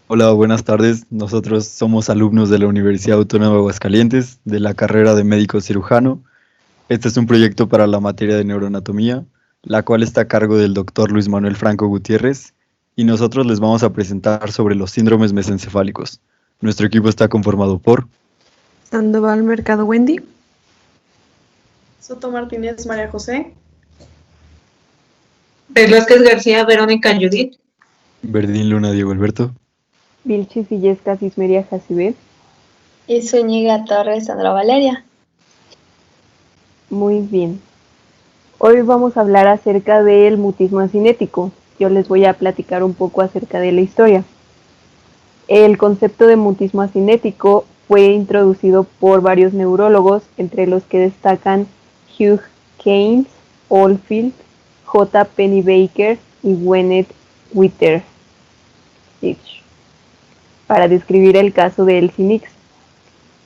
Hola, buenas tardes. Nosotros somos alumnos de la Universidad Autónoma de Aguascalientes, de la carrera de médico cirujano. Este es un proyecto para la materia de neuroanatomía, la cual está a cargo del doctor Luis Manuel Franco Gutiérrez, y nosotros les vamos a presentar sobre los síndromes mesencefálicos. Nuestro equipo está conformado por Sandoval Mercado Wendy, Soto Martínez María José, Velázquez García Verónica Judith, Verdín Luna Diego Alberto, Vilchis Illescas Ismeria Jacibet. Y Zúñiga Torres Sandra Valeria. Muy bien. Hoy vamos a hablar acerca del mutismo acinético. Yo les voy a platicar un poco acerca de la historia. El concepto de mutismo acinético fue introducido por varios neurólogos, entre los que destacan Hugh Keynes, Oldfield, J. Pennebaker y Gwyneth Witherich, para describir el caso de Elsie Nix.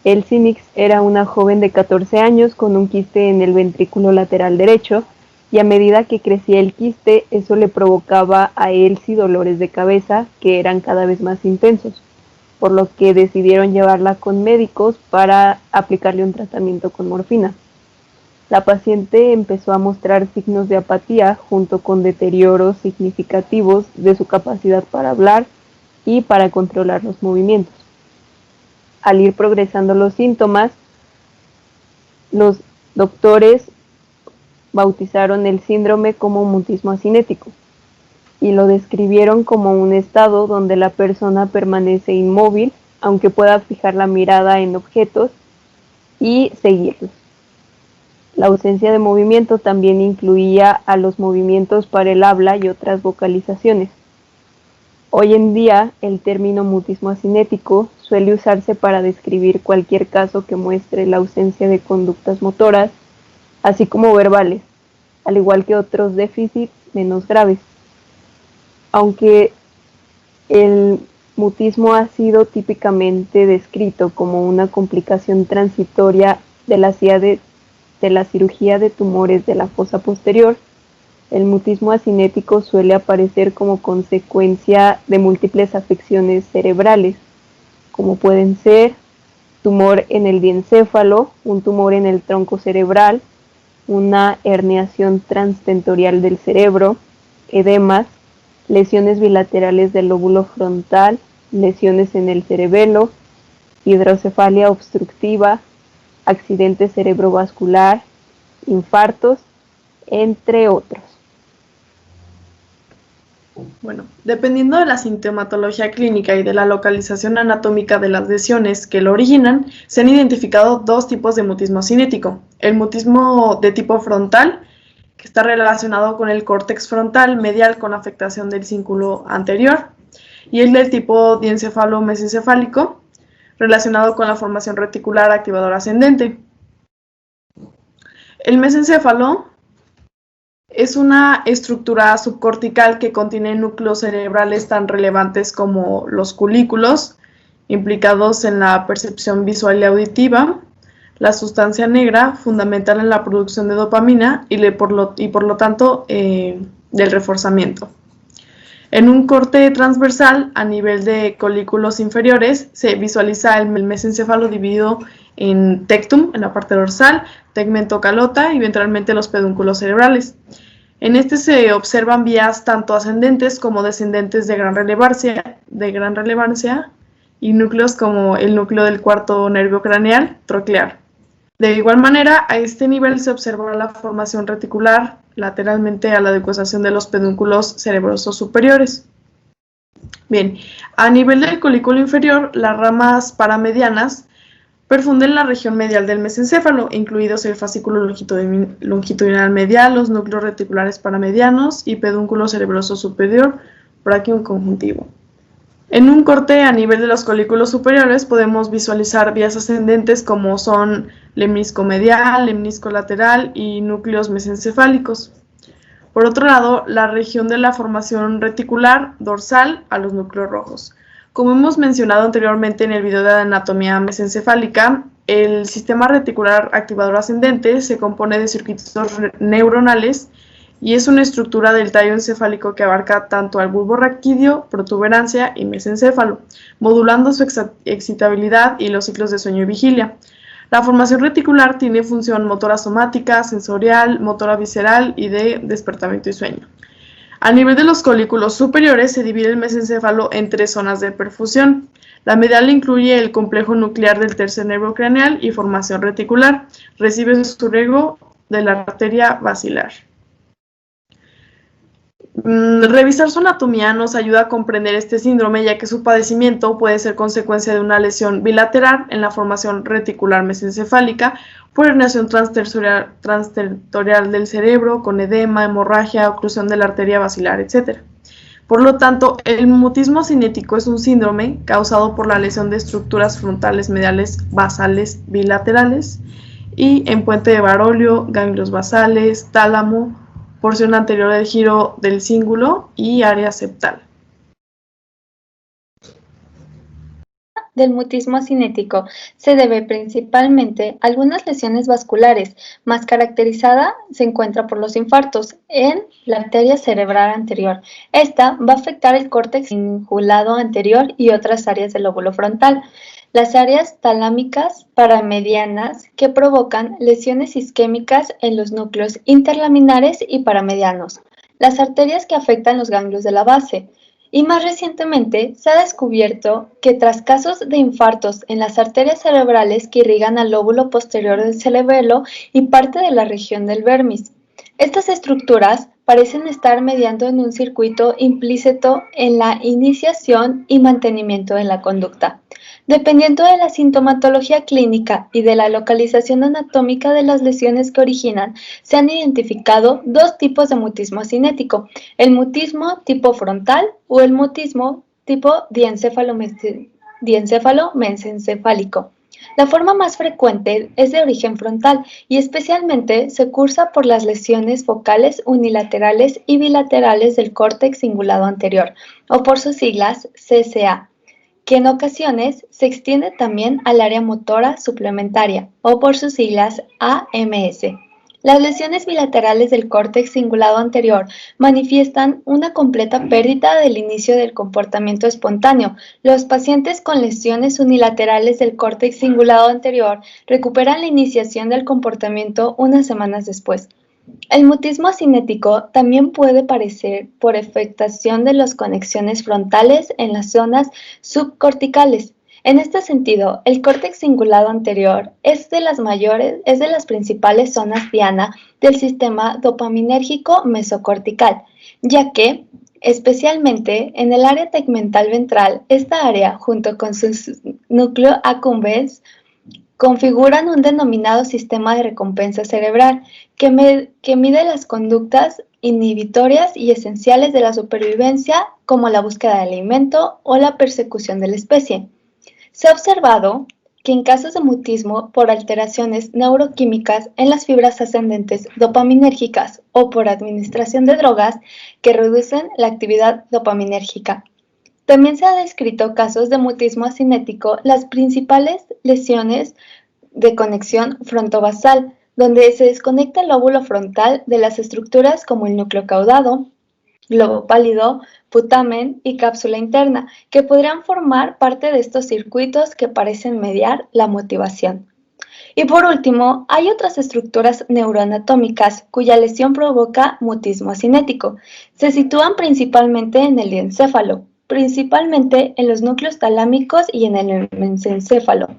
Elsie Nix era una joven de 14 años con un quiste en el ventrículo lateral derecho, y a medida que crecía el quiste, eso le provocaba a Elsie dolores de cabeza que eran cada vez más intensos, por lo que decidieron llevarla con médicos para aplicarle un tratamiento con morfina. La paciente empezó a mostrar signos de apatía junto con deterioros significativos de su capacidad para hablar y para controlar los movimientos. Al ir progresando los síntomas, los doctores bautizaron el síndrome como mutismo acinético y lo describieron como un estado donde la persona permanece inmóvil, aunque pueda fijar la mirada en objetos y seguirlos. La ausencia de movimiento también incluía a los movimientos para el habla y otras vocalizaciones. Hoy en día, el término mutismo acinético suele usarse para describir cualquier caso que muestre la ausencia de conductas motoras, así como verbales, al igual que otros déficits menos graves. Aunque el mutismo ha sido típicamente descrito como una complicación transitoria de la cirugía de tumores de la fosa posterior, el mutismo acinético suele aparecer como consecuencia de múltiples afecciones cerebrales, como pueden ser tumor en el diencéfalo, un tumor en el tronco cerebral, una herniación transtentorial del cerebro, edemas, lesiones bilaterales del lóbulo frontal, lesiones en el cerebelo, hidrocefalia obstructiva, accidente cerebrovascular, infartos, entre otros. Bueno, dependiendo de la sintomatología clínica y de la localización anatómica de las lesiones que lo originan, se han identificado dos tipos de mutismo cinético. El mutismo de tipo frontal, que está relacionado con el córtex frontal medial con afectación del cíngulo anterior, y el del tipo diencéfalo-mesencefálico, relacionado con la formación reticular activadora ascendente. El mesencéfalo es una estructura subcortical que contiene núcleos cerebrales tan relevantes como los culículos, implicados en la percepción visual y auditiva, la sustancia negra, fundamental en la producción de dopamina y por lo tanto del reforzamiento. En un corte transversal a nivel de colículos inferiores se visualiza el mesencéfalo dividido en tectum, en la parte dorsal, tegmento calota y ventralmente los pedúnculos cerebrales. En este se observan vías tanto ascendentes como descendentes de gran relevancia y núcleos como el núcleo del cuarto nervio craneal troclear. De igual manera, a este nivel se observa la formación reticular lateralmente a la decusación de los pedúnculos cerebrosos superiores. Bien, a nivel del colículo inferior, las ramas paramedianas perfunden la región medial del mesencéfalo, incluidos el fascículo longitudinal medial, los núcleos reticulares paramedianos y pedúnculo cerebroso superior, braquium conjuntivo. En un corte a nivel de los colículos superiores podemos visualizar vías ascendentes como son lemnisco medial, lemnisco lateral y núcleos mesencefálicos. Por otro lado, la región de la formación reticular dorsal a los núcleos rojos. Como hemos mencionado anteriormente en el video de anatomía mesencefálica, el sistema reticular activador ascendente se compone de circuitos neuronales y es una estructura del tallo encefálico que abarca tanto al bulbo raquídeo, protuberancia y mesencéfalo, modulando su excitabilidad y los ciclos de sueño y vigilia. La formación reticular tiene función motora somática, sensorial, motora visceral y de despertamiento y sueño. A nivel de los colículos superiores se divide el mesencéfalo en 3 zonas de perfusión. La medial incluye el complejo nuclear del tercer nervio craneal y formación reticular. Recibe su riego de la arteria basilar. Revisar su anatomía nos ayuda a comprender este síndrome, ya que su padecimiento puede ser consecuencia de una lesión bilateral en la formación reticular mesencefálica por herniación transterritorial del cerebro, con edema, hemorragia, oclusión de la arteria basilar, etc. Por lo tanto, el mutismo cinético es un síndrome causado por la lesión de estructuras frontales mediales basales bilaterales y en puente de Barolio, ganglios basales, tálamo, porción anterior del giro del cíngulo y área septal. Del mutismo cinético se debe principalmente a algunas lesiones vasculares, más caracterizada se encuentra por los infartos en la arteria cerebral anterior. Esta va a afectar el córtex cingulado anterior y otras áreas del lóbulo frontal. Las áreas talámicas paramedianas que provocan lesiones isquémicas en los núcleos interlaminares y paramedianos. Las arterias que afectan los ganglios de la base. Y más recientemente se ha descubierto que tras casos de infartos en las arterias cerebrales que irrigan al lóbulo posterior del cerebelo y parte de la región del vermis. Estas estructuras parecen estar mediando en un circuito implícito en la iniciación y mantenimiento de la conducta. Dependiendo de la sintomatología clínica y de la localización anatómica de las lesiones que originan, se han identificado 2 tipos de mutismo cinético, el mutismo tipo frontal o el mutismo tipo diencéfalo-mesencefálico. La forma más frecuente es de origen frontal y especialmente se cursa por las lesiones focales unilaterales y bilaterales del córtex cingulado anterior, o por sus siglas CCA, que en ocasiones se extiende también al área motora suplementaria, o por sus siglas AMS. Las lesiones bilaterales del córtex cingulado anterior manifiestan una completa pérdida del inicio del comportamiento espontáneo. Los pacientes con lesiones unilaterales del córtex cingulado anterior recuperan la iniciación del comportamiento unas semanas después. El mutismo cinético también puede aparecer por afectación de las conexiones frontales en las zonas subcorticales. En este sentido, el córtex cingulado anterior es de las principales zonas diana del sistema dopaminérgico mesocortical, ya que, especialmente en el área tegmental ventral, esta área, junto con su núcleo accumbens, configuran un denominado sistema de recompensa cerebral que mide las conductas inhibitorias y esenciales de la supervivencia, como la búsqueda de alimento o la persecución de la especie. Se ha observado que en casos de mutismo por alteraciones neuroquímicas en las fibras ascendentes dopaminérgicas o por administración de drogas que reducen la actividad dopaminérgica. También se han descrito casos de mutismo cinético, las principales lesiones de conexión frontovasal, donde se desconecta el lóbulo frontal de las estructuras como el núcleo caudado, globo pálido, putamen y cápsula interna, que podrían formar parte de estos circuitos que parecen mediar la motivación. Y por último, hay otras estructuras neuroanatómicas cuya lesión provoca mutismo cinético. Se sitúan principalmente en el diencéfalo, principalmente en los núcleos talámicos y en el mesencéfalo,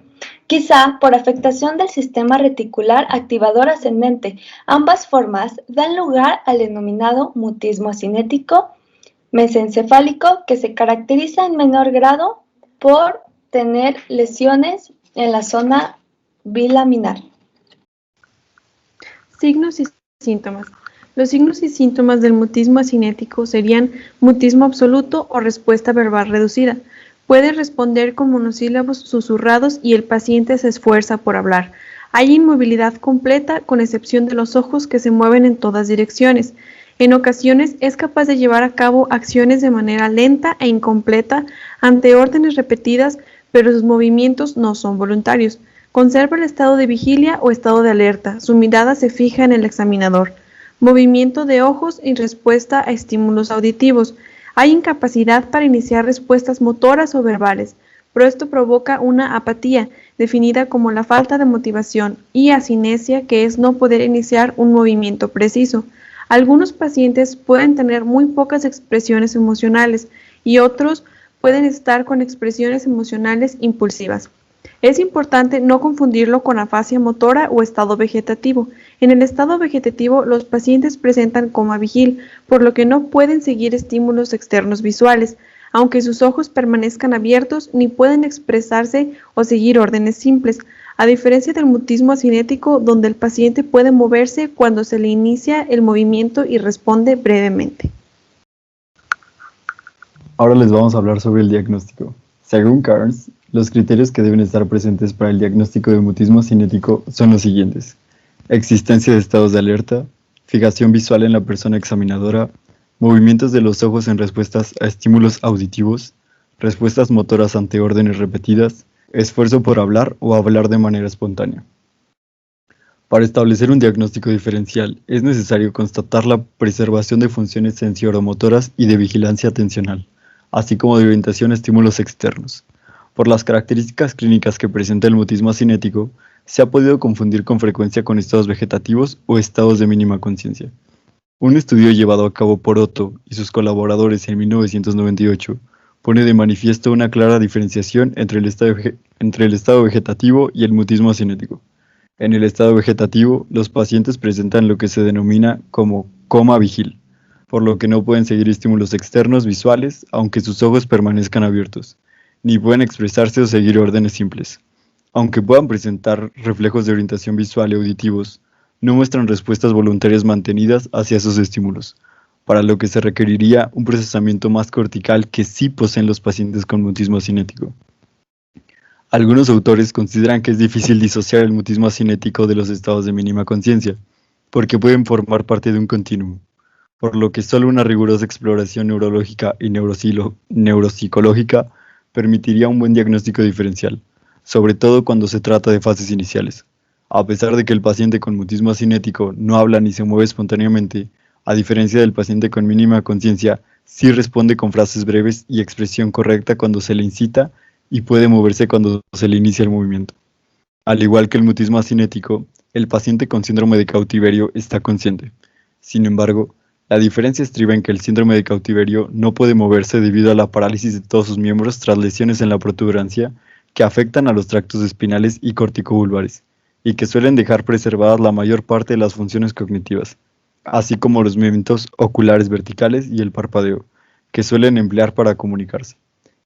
quizá por afectación del sistema reticular activador ascendente. Ambas formas dan lugar al denominado mutismo cinético mesencefálico, que se caracteriza en menor grado por tener lesiones en la zona bilaminar. Signos y síntomas. Los signos y síntomas del mutismo cinético serían mutismo absoluto o respuesta verbal reducida. Puede responder con monosílabos susurrados y el paciente se esfuerza por hablar. Hay inmovilidad completa con excepción de los ojos que se mueven en todas direcciones. En ocasiones es capaz de llevar a cabo acciones de manera lenta e incompleta ante órdenes repetidas, pero sus movimientos no son voluntarios. Conserva el estado de vigilia o estado de alerta. Su mirada se fija en el examinador. movimiento de ojos y respuesta a estímulos auditivos. Hay incapacidad para iniciar respuestas motoras o verbales, pero esto provoca una apatía, definida como la falta de motivación, y asinesia, que es no poder iniciar un movimiento preciso. Algunos pacientes pueden tener muy pocas expresiones emocionales y otros pueden estar con expresiones emocionales impulsivas. Es importante no confundirlo con afasia motora o estado vegetativo. En el estado vegetativo, los pacientes presentan coma vigil, por lo que no pueden seguir estímulos externos visuales, aunque sus ojos permanezcan abiertos, ni pueden expresarse o seguir órdenes simples, a diferencia del mutismo asinético, donde el paciente puede moverse cuando se le inicia el movimiento y responde brevemente. Ahora les vamos a hablar sobre el diagnóstico. Según Carnes, los criterios que deben estar presentes para el diagnóstico de mutismo asinético son los siguientes: existencia de estados de alerta, fijación visual en la persona examinadora, movimientos de los ojos en respuestas a estímulos auditivos, respuestas motoras ante órdenes repetidas, esfuerzo por hablar o hablar de manera espontánea. Para establecer un diagnóstico diferencial, es necesario constatar la preservación de funciones sensoriimotoras y de vigilancia atencional, así como de orientación a estímulos externos. Por las características clínicas que presenta el mutismo asinético, se ha podido confundir con frecuencia con estados vegetativos o estados de mínima conciencia. Un estudio llevado a cabo por Otto y sus colaboradores en 1998 pone de manifiesto una clara diferenciación entre el estado vegetativo y el mutismo asinético. En el estado vegetativo, los pacientes presentan lo que se denomina como coma vigil, por lo que no pueden seguir estímulos externos visuales, aunque sus ojos permanezcan abiertos, ni pueden expresarse o seguir órdenes simples. Aunque puedan presentar reflejos de orientación visual y auditivos, no muestran respuestas voluntarias mantenidas hacia esos estímulos, para lo que se requeriría un procesamiento más cortical que sí poseen los pacientes con mutismo asinético. Algunos autores consideran que es difícil disociar el mutismo asinético de los estados de mínima conciencia, porque pueden formar parte de un continuum, por lo que solo una rigurosa exploración neurológica y neuropsicológica permitiría un buen diagnóstico diferencial, sobre todo cuando se trata de fases iniciales. A pesar de que el paciente con mutismo asinético no habla ni se mueve espontáneamente, a diferencia del paciente con mínima conciencia, sí responde con frases breves y expresión correcta cuando se le incita y puede moverse cuando se le inicia el movimiento. Al igual que el mutismo asinético, el paciente con síndrome de cautiverio está consciente. Sin embargo, la diferencia estriba en que el síndrome de cautiverio no puede moverse debido a la parálisis de todos sus miembros tras lesiones en la protuberancia que afectan a los tractos espinales y corticovulvares, y que suelen dejar preservadas la mayor parte de las funciones cognitivas, así como los movimientos oculares verticales y el parpadeo, que suelen emplear para comunicarse.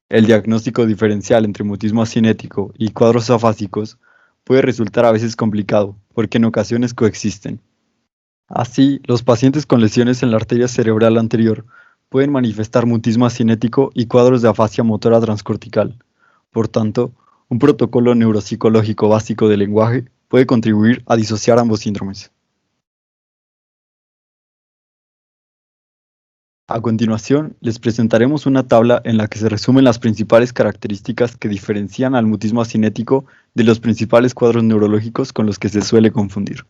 El diagnóstico diferencial entre mutismo asinético y cuadros afásicos puede resultar a veces complicado, porque en ocasiones coexisten. Así, los pacientes con lesiones en la arteria cerebral anterior pueden manifestar mutismo asinético y cuadros de afasia motora transcortical. Por tanto, un protocolo neuropsicológico básico del lenguaje puede contribuir a disociar ambos síndromes. A continuación, les presentaremos una tabla en la que se resumen las principales características que diferencian al mutismo asinético de los principales cuadros neurológicos con los que se suele confundir.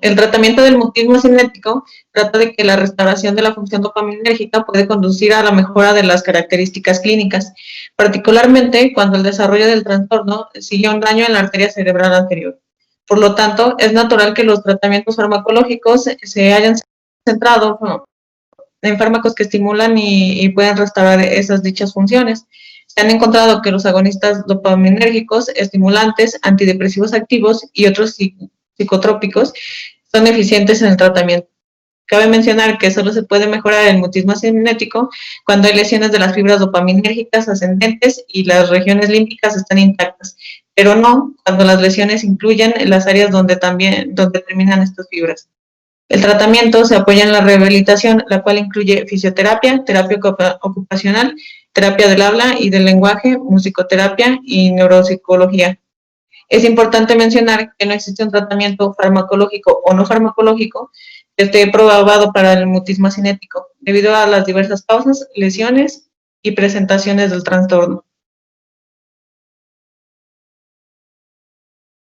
El tratamiento del mutismo asinético trata de que la restauración de la función dopaminérgica puede conducir a la mejora de las características clínicas, particularmente cuando el desarrollo del trastorno sigue un daño en la arteria cerebral anterior. Por lo tanto, es natural que los tratamientos farmacológicos se hayan centrado en fármacos que estimulan y pueden restaurar esas dichas funciones. Se han encontrado que los agonistas dopaminérgicos, estimulantes, antidepresivos activos y otros psicotrópicos son eficientes en el tratamiento. Cabe mencionar que solo se puede mejorar el mutismo asinético cuando hay lesiones de las fibras dopaminérgicas ascendentes y las regiones límbicas están intactas, pero no cuando las lesiones incluyen las áreas donde terminan estas fibras. El tratamiento se apoya en la rehabilitación, la cual incluye fisioterapia, terapia ocupacional, terapia del habla y del lenguaje, musicoterapia y neuropsicología. Es importante mencionar que no existe un tratamiento farmacológico o no farmacológico que esté probado para el mutismo cinético, debido a las diversas causas, lesiones y presentaciones del trastorno.